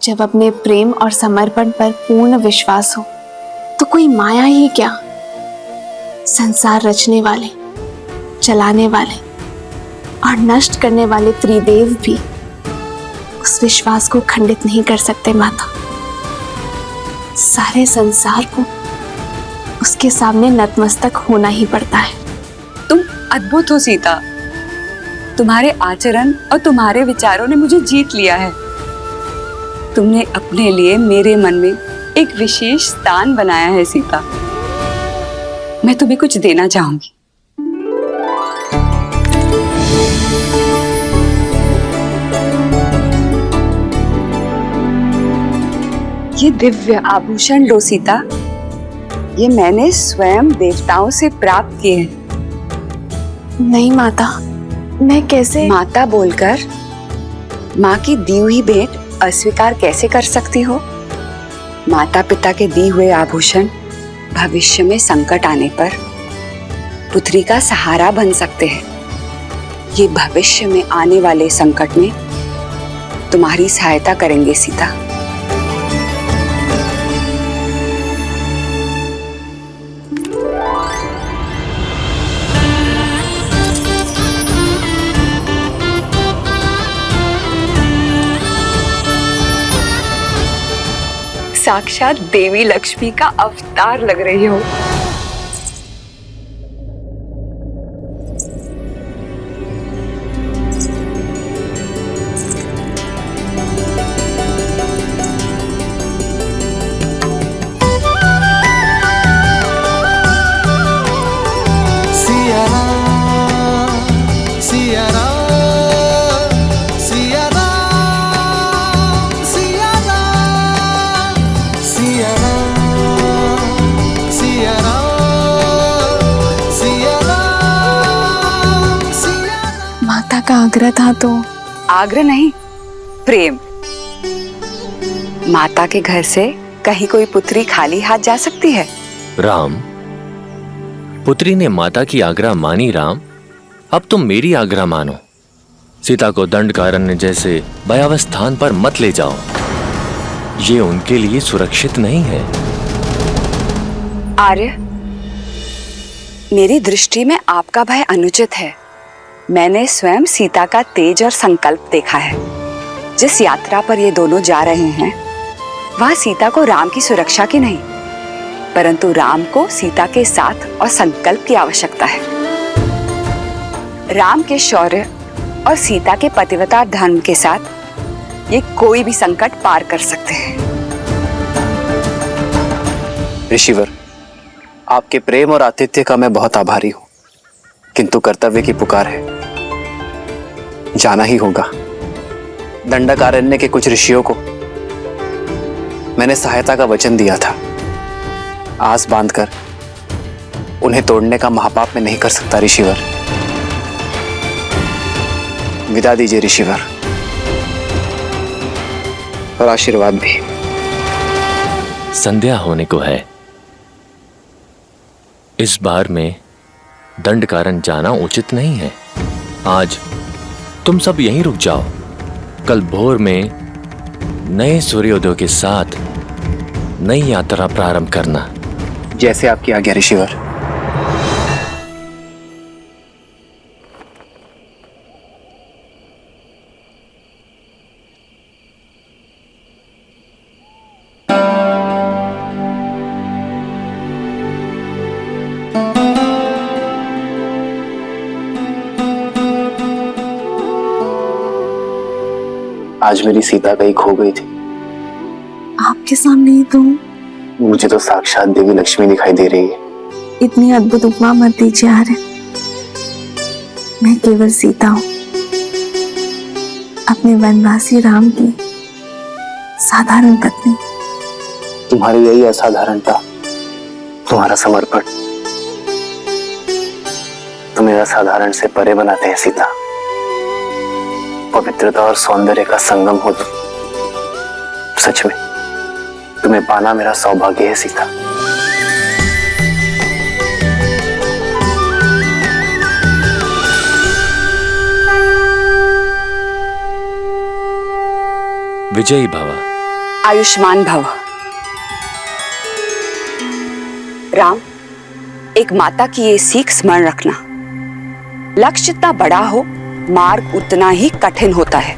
जब अपने प्रेम और समर्पण पर पूर्ण विश्वास हो तो कोई माया ही क्या, संसार रचने वाले, चलाने वाले और नष्ट करने वाले त्रिदेव भी उस विश्वास को खंडित नहीं कर सकते माता। सारे संसार को उसके सामने नतमस्तक होना ही पड़ता है। तुम अद्भुत हो सीता। तुम्हारे आचरण और तुम्हारे विचारों ने मुझे जीत लिया है। तुमने अपने लिए मेरे मन में एक विशेष स्थान बनाया है सीता। मैं तुम्हें कुछ देना चाहूंगी। ये दिव्य आभूषण लो सीता। ये मैंने स्वयं देवताओं से प्राप्त किए हैं। नहीं माता, मैं कैसे? माता बोलकर माँ की दी हुई भेंट अस्वीकार कैसे कर सकती हो? माता पिता के दिए हुए आभूषण भविष्य में संकट आने पर पुत्री का सहारा बन सकते हैं। ये भविष्य में आने वाले संकट में तुम्हारी सहायता करेंगे सीता। साक्षात देवी लक्ष्मी का अवतार लग रही हो। का आग्रह था तो? आग्रह नहीं, प्रेम। माता के घर से कहीं कोई पुत्री खाली हाथ जा सकती है? राम, पुत्री ने माता की आग्रह मानी। राम, अब तुम मेरी आग्रह मानो। सीता को दंडकारण्य जैसे भयावह स्थान पर मत ले जाओ। ये उनके लिए सुरक्षित नहीं है। आर्य, मेरी दृष्टि में आपका भय अनुचित है। मैंने स्वयं सीता का तेज और संकल्प देखा है। जिस यात्रा पर ये दोनों जा रहे हैं वह सीता को राम की सुरक्षा की नहीं, परंतु राम को सीता के साथ और संकल्प की आवश्यकता है। राम के शौर्य और सीता के पतिव्रता धर्म के साथ ये कोई भी संकट पार कर सकते हैं। ऋषिवर, आपके प्रेम और आतिथ्य का मैं बहुत आभारी हूं, किंतु कर्तव्य की पुकार है, जाना ही होगा। दंडकारण्य के कुछ ऋषियों को मैंने सहायता का वचन दिया था। आस बांधकर उन्हें तोड़ने का महापाप मैं नहीं कर सकता ऋषिवर। विदा दीजिए ऋषिवर, और आशीर्वाद भी। संध्या होने को है। इस बार में दंडकारण्य जाना उचित नहीं है। आज तुम सब यहीं रुक जाओ। कल भोर में नए सूर्योदय के साथ नई यात्रा प्रारंभ करना। जैसे आपकी आज्ञा ऋषिवर। आज मेरी सीता कहीं खो गई थी। आपके सामने ही तो। मुझे तो साक्षात देवी लक्ष्मी दिखाई दे रही है। इतनी अद्भुत उपमा मत दीजिए आर्य। मैं केवल सीता हूँ, अपने वनवासी राम की साधारण पत्नी। तुम्हारी यही असाधारणता, तुम्हारा समर्पण तुम्हें असाधारण से परे बनाते हैं सीता। पवित्रता और सौंदर्य का संगम हो तुम। सच में तुम्हें पाना मेरा सौभाग्य है सीता। विजयी भव। आयुष्मान भव। राम, एक माता की ये सीख स्मरण रखना, लक्ष्य जितना बड़ा हो मार्ग उतना ही कठिन होता है।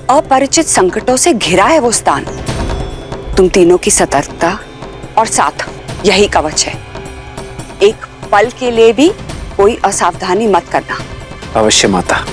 अपरिचित संकटों से घिरा है वो स्थान। तुम तीनों की सतर्कता और साथ यही कवच है। एक पल के लिए भी कोई असावधानी मत करना। अवश्य माता।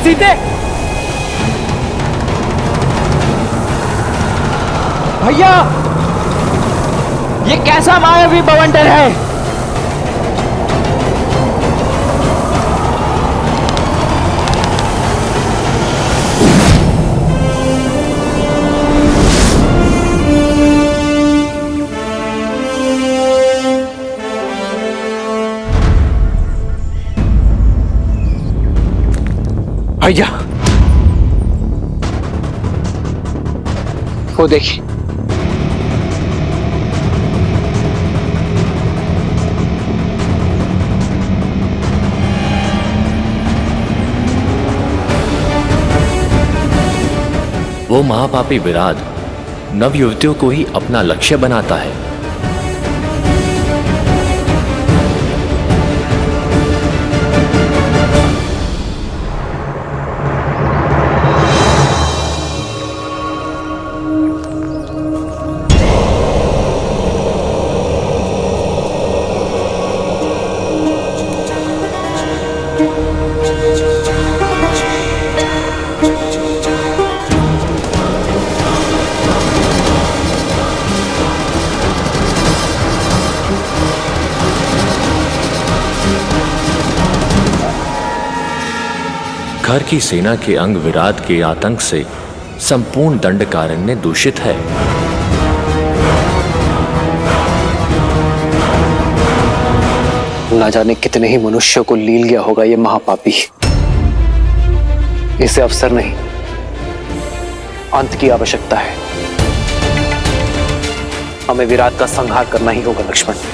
सीते, भैया, ये कैसा मायावी बवंडर है? भैया, वो देखिए, वो महापापी विराट नवयुवतियों को ही अपना लक्ष्य बनाता है। घर की सेना के अंग विराट के आतंक से संपूर्ण दंडकारण्य दूषित है। ना जाने कितने ही मनुष्यों को लील गया होगा ये महापापी। इसे अवसर नहीं, अंत की आवश्यकता है। हमें विराट का संहार करना ही होगा लक्ष्मण।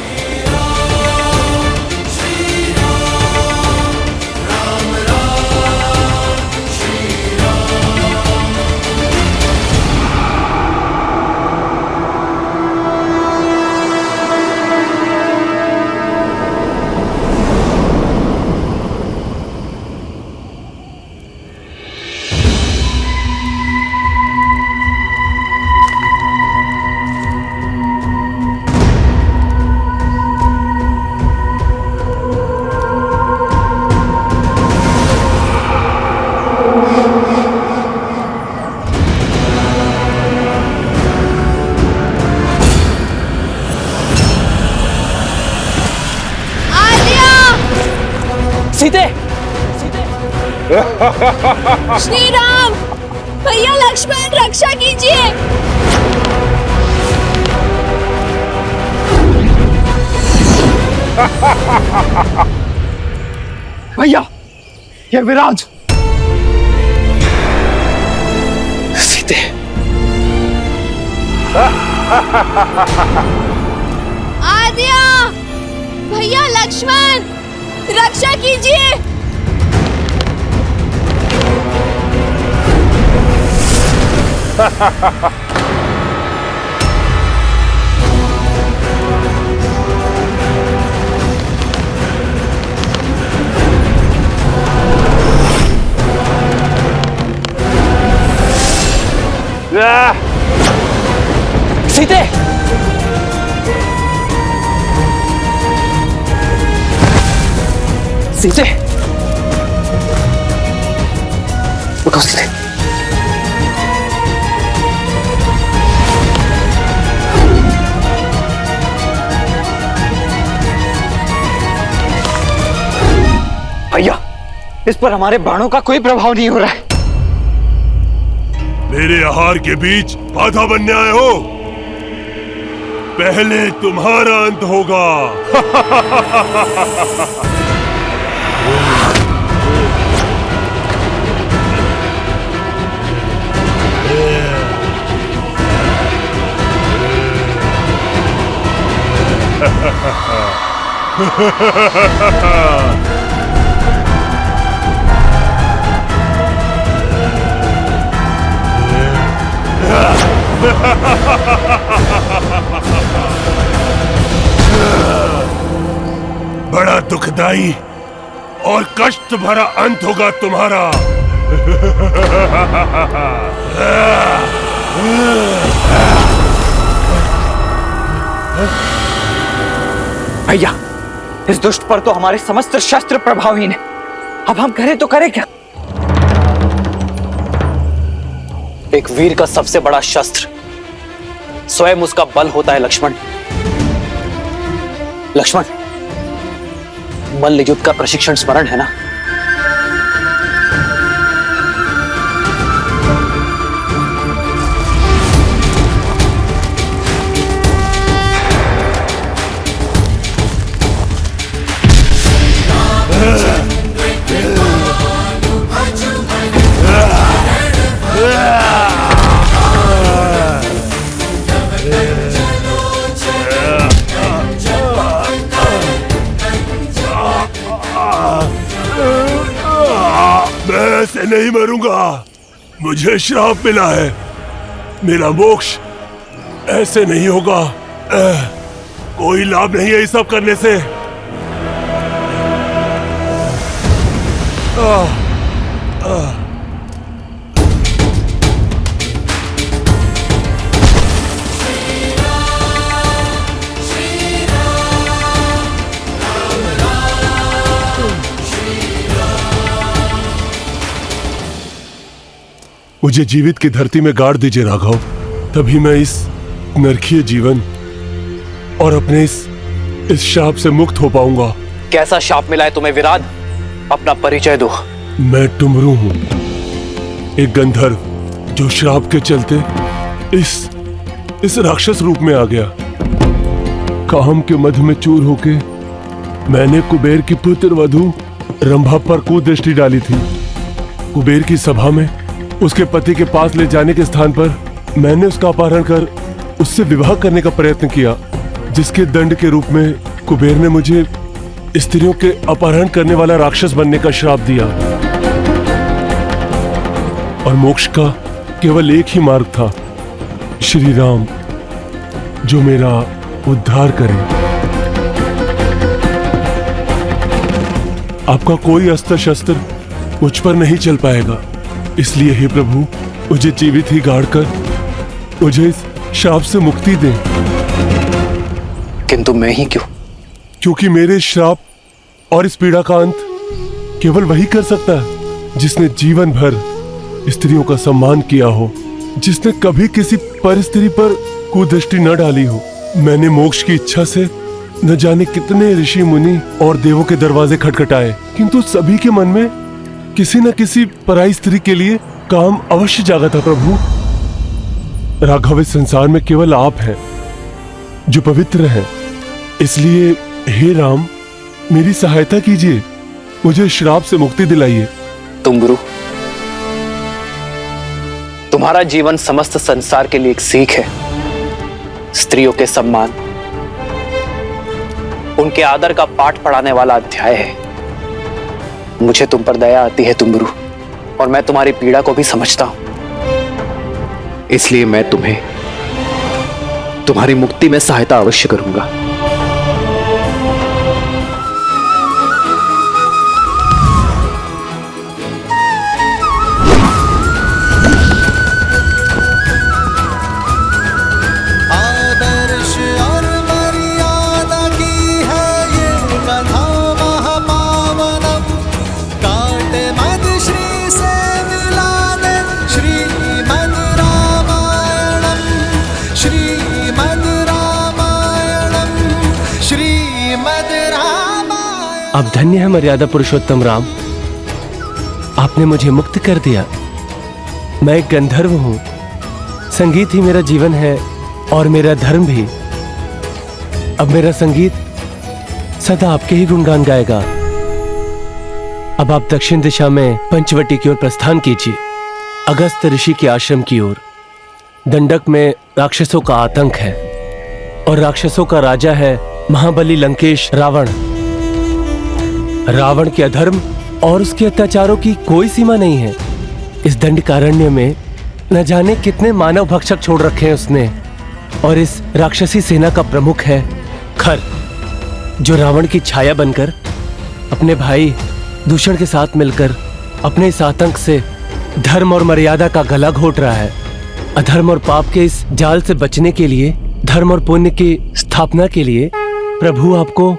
सीते, श्री राम, भैया लक्ष्मण रक्षा कीजिए। भैया, ये विराज। सीते, आद्या, भैया लक्ष्मण रक्षा कीजिए। सीते, सीते, उठो सीते। भैया, इस पर हमारे बाणों का कोई प्रभाव नहीं हो रहा है। मेरे आहार के बीच बाधा बनने आए हो? पहले तुम्हारा अंत होगा। बड़ा दुखदाई और कष्ट भरा अंत होगा तुम्हारा। भैया, इस दुष्ट पर तो हमारे समस्त शस्त्र प्रभावहीन है। अब हम करें तो करें क्या? एक वीर का सबसे बड़ा शस्त्र स्वयं उसका बल होता है लक्ष्मण। लक्ष्मण, मल्ल युद्ध का प्रशिक्षण स्मरण है ना? मैं ऐसे नहीं मरूंगा। मुझे श्राप मिला है। मेरा मोक्ष ऐसे नहीं होगा। कोई लाभ नहीं है ये सब करने से। मुझे जीवित की धरती में गाड़ दीजिए राघव, तभी मैं इस नरकीय जीवन और अपने इस शाप से मुक्त हो पाऊंगा। कैसा शाप मिला है तुम्हें विराट? अपना परिचय दो। मैं टुमरू हूं, एक गंधर्व जो श्राप के चलते इस राक्षस रूप में आ गया। काम के मध में चूर होके मैंने कुबेर की पुत्र वधू रंभा पर कुदृष्टि डाली थी। कुबेर की सभा में उसके पति के पास ले जाने के स्थान पर मैंने उसका अपहरण कर उससे विवाह करने का प्रयत्न किया, जिसके दंड के रूप में कुबेर ने मुझे स्त्रियों के अपहरण करने वाला राक्षस बनने का श्राप दिया। और मोक्ष का केवल एक ही मार्ग था, श्री राम, जो मेरा उद्धार करे। आपका कोई अस्त्र शस्त्र मुझ पर नहीं चल पाएगा, इसलिए हे प्रभु, मुझे जीवित ही गाड़ कर मुझे इस श्राप से मुक्ति दें। किंतु मैं ही क्यों? क्योंकि मेरे श्राप और इस पीड़ा का अंत केवल वही कर सकता है जिसने जीवन भर स्त्रियों का सम्मान किया हो, जिसने कभी किसी पर स्त्री पर कुदृष्टि न डाली हो। मैंने मोक्ष की इच्छा से न जाने कितने ऋषि मुनि और देवों के दरवाजे खटखटाए, किंतु सभी के मन में किसी न किसी पराई स्त्री के लिए काम अवश्य जागा था प्रभु। राघव, इस संसार में केवल आप हैं जो पवित्र हैं, इसलिए हे राम मेरी सहायता कीजिए, मुझे श्राप से मुक्ति दिलाइए। तुम गुरु, तुम्हारा जीवन समस्त संसार के लिए एक सीख है। स्त्रियों के सम्मान, उनके आदर का पाठ पढ़ाने वाला अध्याय है। मुझे तुम पर दया आती है तुम गुरु, और मैं तुम्हारी पीड़ा को भी समझता हूं। इसलिए मैं तुम्हें तुम्हारी मुक्ति में सहायता अवश्य करूंगा। आदर्श और मर्यादा की है ये कथा महापावनम। काटे मद श्री से मिलाने श्रीमद् रामायणम, श्रीमद् रामायणम, श्रीमद् रामायणम। अब धन्य है मर्यादा पुरुषोत्तम राम, आपने मुझे मुक्त कर दिया। मैं एक गंधर्व हूँ, संगीत ही मेरा जीवन है और मेरा धर्म भी। अब मेरा संगीत सदा आपके ही गुणगान गाएगा। अब आप दक्षिण दिशा में पंचवटी की ओर प्रस्थान कीजिए, अगस्त ऋषि के आश्रम की ओर। दंडक में राक्षसों का आतंक है और राक्षसों का राजा है महाबली लंकेश रावण। रावण के अधर्म और उसके अत्याचारों की कोई सीमा नहीं है। इस दंडकारण्य में न जाने कितने मानव भक्षक छोड़ रखे हैं उसने। और इस राक्षसी सेना का प्रमुख है खर, जो रावण की छाया बनकर अपने भाई दूषण के साथ मिलकर अपने इस आतंक से धर्म और मर्यादा का गला घोट रहा है। अधर्म और पाप के इस जाल से बचने के लिए, धर्म और पुण्य की स्थापना के लिए प्रभु आपको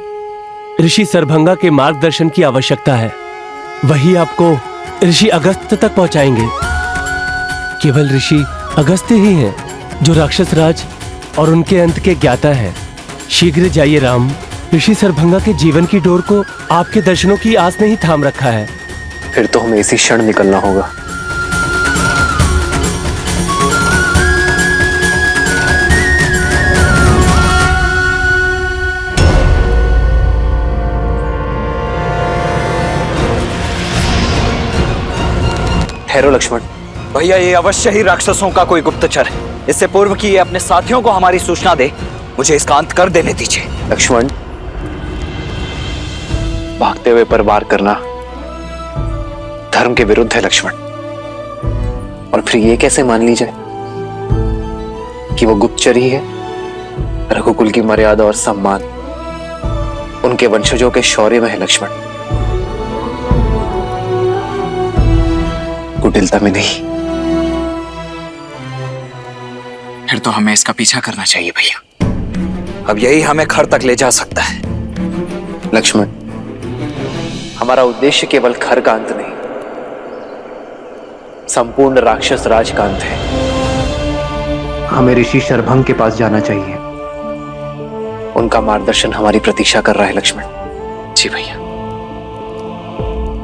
ऋषि सरभंगा के मार्गदर्शन की आवश्यकता है। वही आपको ऋषि अगस्त तक पहुंचाएंगे। केवल ऋषि अगस्त ही हैं जो राक्षस राज और उनके अंत के ज्ञाता है। शीघ्र जाइए राम, ऋषि सरभंगा के जीवन की डोर को आपके दर्शनों की आस ने ही थाम रखा है। फिर तो हमें इसी क्षण निकलना होगा। ठहरो लक्ष्मण। भैया, ये अवश्य ही राक्षसों का कोई गुप्तचर है। इससे पूर्व कि ये अपने साथियों को हमारी सूचना दे, मुझे इसका अंत कर देने दीजिए। लक्ष्मण, भागते हुए पर वार करना धर्म के विरुद्ध है लक्ष्मण। और फिर ये कैसे मान ली जाए कि वो गुप्तचर ही है? रघुकुल की मर्यादा और सम्मान उनके वंशजों के शौर्य में है लक्ष्मण, कुटिलता में नहीं। फिर तो हमें इसका पीछा करना चाहिए भैया। अब यही हमें खर तक ले जा सकता है। लक्ष्मण, हमारा उद्देश्य केवल खर का अंत नहीं, संपूर्ण राक्षस राज का अंत है। हमें ऋषि शरभंग के पास जाना चाहिए। उनका मार्गदर्शन हमारी प्रतीक्षा कर रहा है लक्ष्मण। जी भैया।